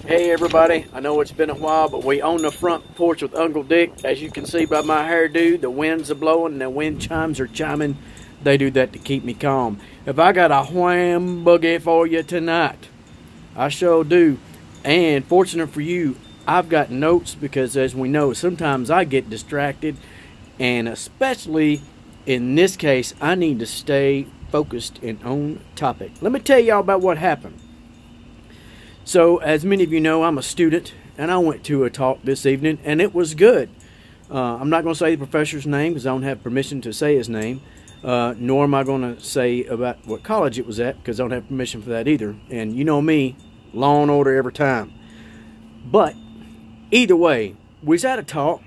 Hey everybody, I know it's been a while, but we on the front porch with Uncle Dick. As you can see by my hairdo, the winds are blowing and the wind chimes are chiming. They do that to keep me calm. If I got a wham boogie for you tonight, I sure do. And fortunate for you, I've got notes because as we know, sometimes I get distracted. And especially in this case, I need to stay focused and on topic. Let me tell y'all about what happened. So, as many of you know, I'm a student, and I went to a talk this evening, and it was good. I'm not going to say the professor's name because I don't have permission to say his name, nor am I going to say about what college it was at because I don't have permission for that either. And you know me, law and order every time. But either way, we was at a talk.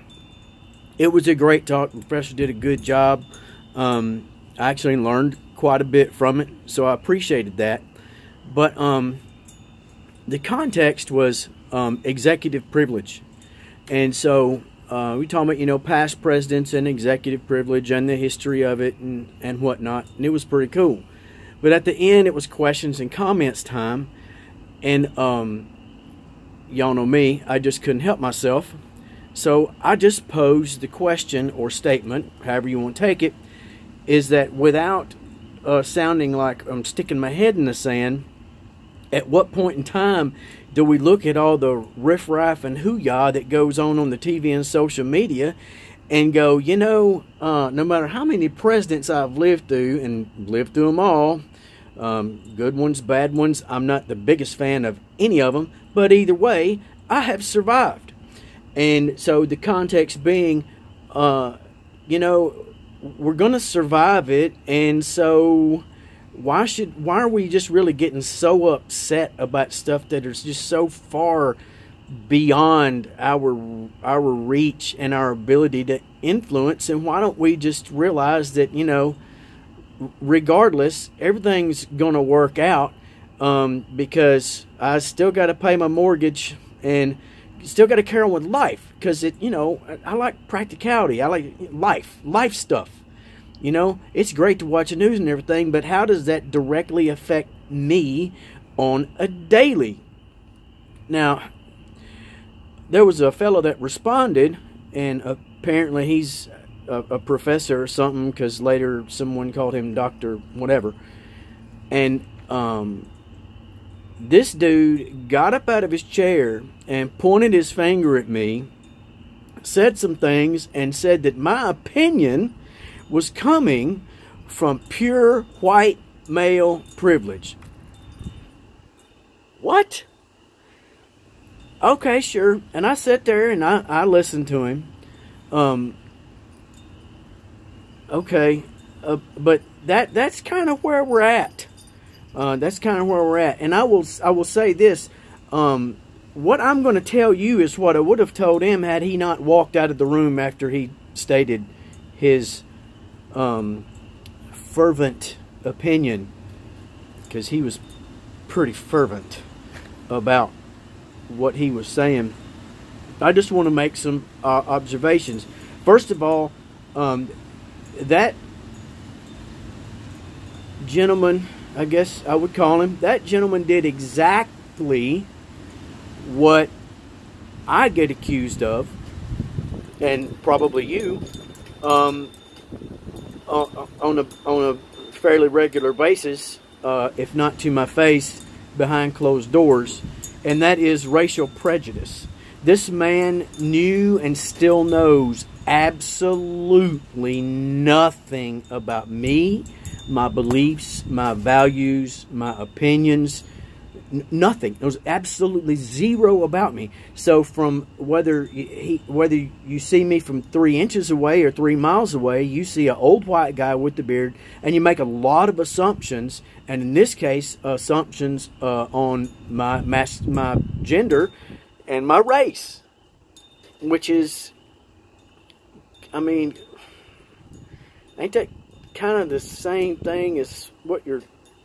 It was a great talk. The professor did a good job. I actually learned quite a bit from it, so I appreciated that. But the context was executive privilege. And so we talking about, you know, past presidents and executive privilege and the history of it and whatnot. And it was pretty cool. But at the end, it was questions and comments time. And y'all know me, I just couldn't help myself. So I just posed the question or statement, however you want to take it, is that without sounding like I'm sticking my head in the sand, at what point in time do we look at all the riffraff and hoo-yah that goes on the TV and social media and go, you know, no matter how many presidents I've lived through, and lived through them all, good ones, bad ones, I'm not the biggest fan of any of them, but either way, I have survived. And so the context being, you know, we're going to survive it, and so why are we just really getting so upset about stuff that is just so far beyond our reach and our ability to influence? And why don't we just realize that, you know, regardless, everything's going to work out, because I still got to pay my mortgage and still got to carry on with life, because it, you know, I like practicality. I like life stuff. You know, it's great to watch the news and everything, but how does that directly affect me on a daily? Now, there was a fellow that responded, and apparently he's a professor or something, because later someone called him Dr. whatever. And this dude got up out of his chair and pointed his finger at me, said some things, and said that my opinion was coming from pure white male privilege. What? Okay, sure. And I sat there and I listened to him. Okay, but that's kind of where we're at. That's kind of where we're at. And I will say this. What I'm going to tell you is what I would have told him had he not walked out of the room after he stated his fervent opinion, because he was pretty fervent about what he was saying. I just want to make some observations. First of all, that gentleman, I guess I would call him, that gentleman did exactly what I get accused of, and probably you, on a fairly regular basis, if not to my face, behind closed doors, and that is racial prejudice. This man knew and still knows absolutely nothing about me, my beliefs, my values, my opinions. Nothing. There was absolutely zero about me. So from whether you see me from 3 inches away or 3 miles away, you see an old white guy with the beard, and you make a lot of assumptions. And in this case, assumptions on my gender and my race, which is, I mean, ain't that kind of the same thing as what you're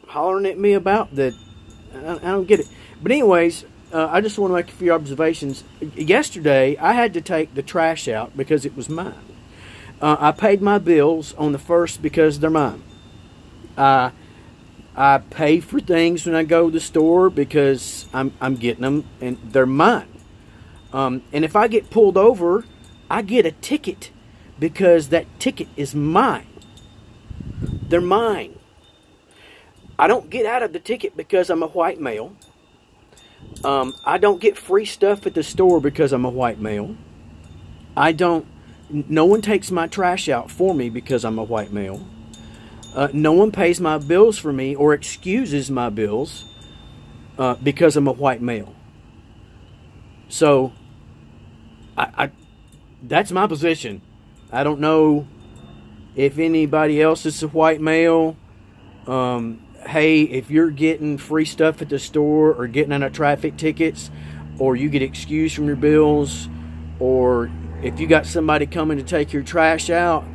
hollering at me about? That I don't get it. But anyways, I just want to make a few observations. Yesterday, I had to take the trash out because it was mine. I paid my bills on the 1st because they're mine. I pay for things when I go to the store because I'm getting them and they're mine. And if I get pulled over, I get a ticket because that ticket is mine. They're mine. I don't get out of the ticket because I'm a white male. I don't get free stuff at the store because I'm a white male. No one takes my trash out for me because I'm a white male. No one pays my bills for me or excuses my bills because I'm a white male. So, that's my position. I don't know if anybody else is a white male. Hey, if you're getting free stuff at the store or getting out of traffic tickets, or you get excused from your bills, or if you got somebody coming to take your trash out,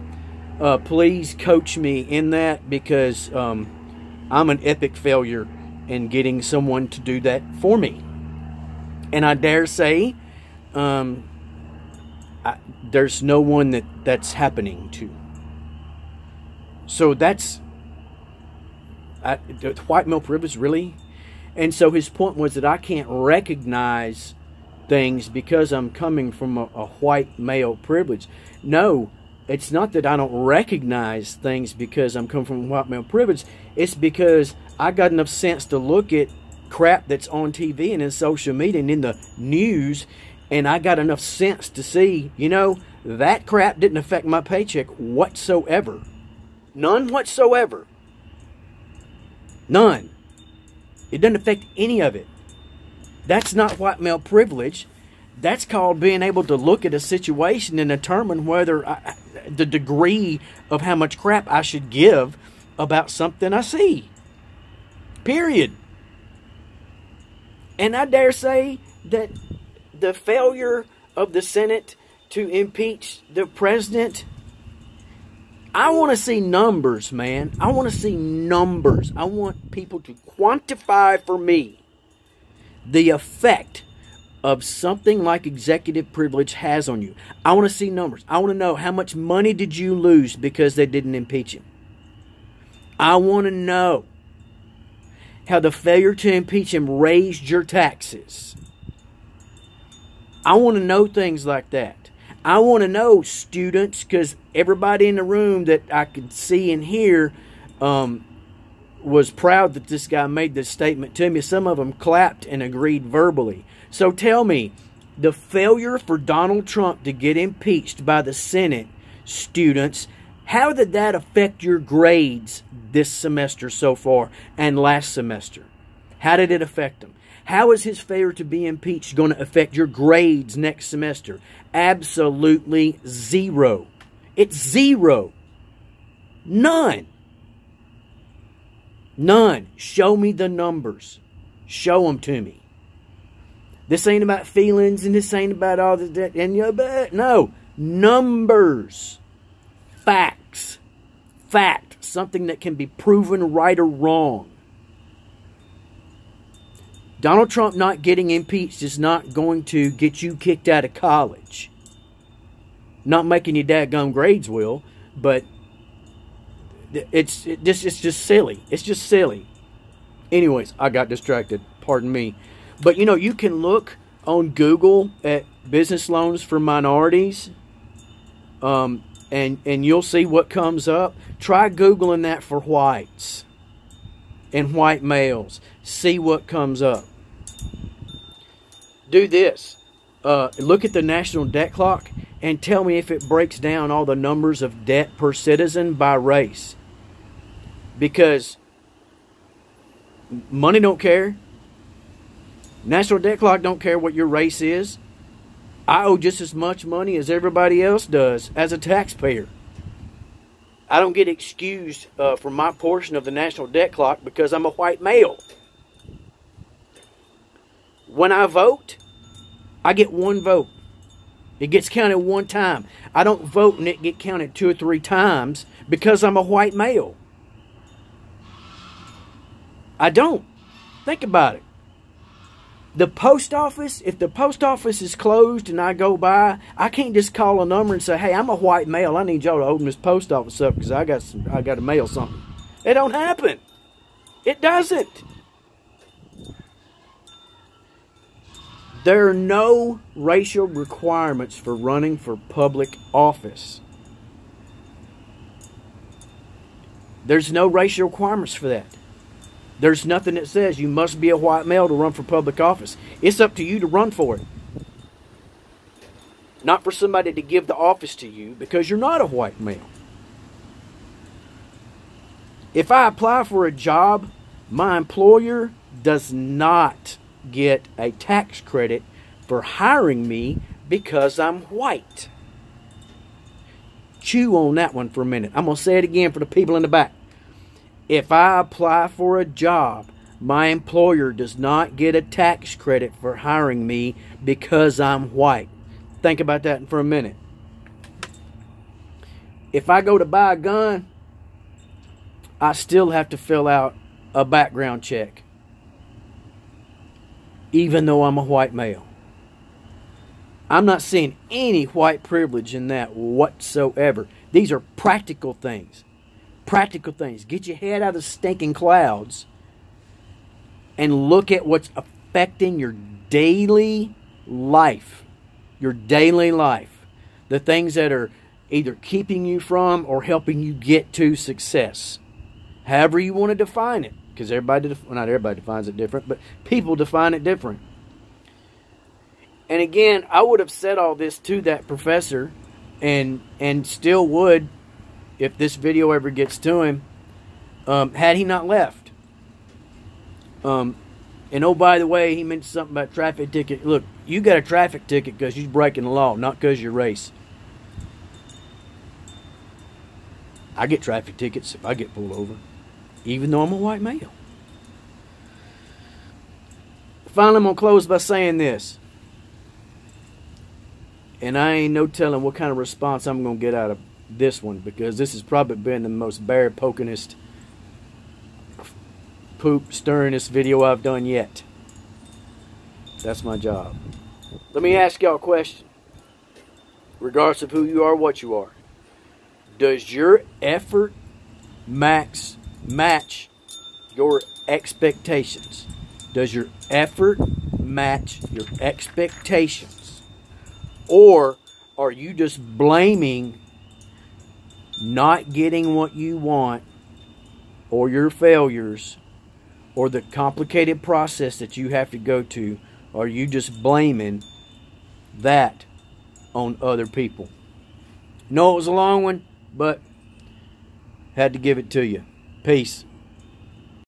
please coach me in that, because I'm an epic failure in getting someone to do that for me. And I dare say there's no one that's happening to. So that's white male privilege, really? And so his point was that I can't recognize things because I'm coming from a white male privilege. No, it's not that I don't recognize things because I'm coming from white male privilege. It's because I got enough sense to look at crap that's on TV and in social media and in the news, and I got enough sense to see, you know, that crap didn't affect my paycheck whatsoever. None whatsoever. None. It doesn't affect any of it. That's not white male privilege. That's called being able to look at a situation and determine whether the degree of how much crap I should give about something I see. Period. And I dare say that the failure of the Senate to impeach the president, I want to see numbers, man. I want to see numbers. I want people to quantify for me the effect of something like executive privilege has on you. I want to see numbers. I want to know how much money did you lose because they didn't impeach him. I want to know how the failure to impeach him raised your taxes. I want to know things like that. I want to know, students, because everybody in the room that I could see and hear was proud that this guy made this statement to me. Some of them clapped and agreed verbally. So tell me, the failure for Donald Trump to get impeached by the Senate, students, how did that affect your grades this semester so far and last semester? How did it affect them? How is his failure to be impeached going to affect your grades next semester? Absolutely zero. It's zero. None. None. Show me the numbers. Show them to me. This ain't about feelings and this ain't about all that. And no. Numbers. Facts. Fact. Something that can be proven right or wrong. Donald Trump not getting impeached is not going to get you kicked out of college. Not making your dadgum grades will, but it's just silly. It's just silly. Anyways, I got distracted. Pardon me. But you know, you can look on Google at business loans for minorities, and you'll see what comes up. Try Googling that for whites and white males. See what comes up. Do this. Look at the national debt clock and tell me if it breaks down all the numbers of debt per citizen by race. Because money don't care. National debt clock don't care what your race is. I owe just as much money as everybody else does as a taxpayer. I don't get excused from my portion of the national debt clock because I'm a white male. When I vote, I get one vote. It gets counted one time. I don't vote and it get counted 2 or 3 times because I'm a white male. I don't. Think about it. The post office, if the post office is closed and I go by, I can't just call a number and say, hey, I'm a white male. I need y'all to open this post office up because I got to mail something. It don't happen. It doesn't. There are no racial requirements for running for public office. There's no racial requirements for that. There's nothing that says you must be a white male to run for public office. It's up to you to run for it. Not for somebody to give the office to you because you're not a white male. If I apply for a job, my employer does not get a tax credit for hiring me because I'm white. Chew on that one for a minute. I'm going to say it again for the people in the back. If I apply for a job, my employer does not get a tax credit for hiring me because I'm white. Think about that for a minute. If I go to buy a gun, I still have to fill out a background check, even though I'm a white male. I'm not seeing any white privilege in that whatsoever. These are practical things. Practical things. Get your head out of the stinking clouds and look at what's affecting your daily life. Your daily life. The things that are either keeping you from or helping you get to success. However you want to define it. Because not everybody defines it different, but people define it different. And again, I would have said all this to that professor and still would if this video ever gets to him, had he not left. And oh, by the way, he mentioned something about traffic ticket. Look, you got a traffic ticket because you're breaking the law, not because you're race. I get traffic tickets if I get pulled over, even though I'm a white male. Finally, I'm going to close by saying this. And I ain't no telling what kind of response I'm going to get out of this one, because this has probably been the most bear-pokingest, poop-stirringest video I've done yet. That's my job. Let me ask y'all a question. Regardless of who you are, what you are. Does your effort match your expectations? Does your effort match your expectations? Or are you just blaming not getting what you want, or your failures, or the complicated process that you have to go to? Are you just blaming that on other people? No, it was a long one, but had to give it to you. Peace.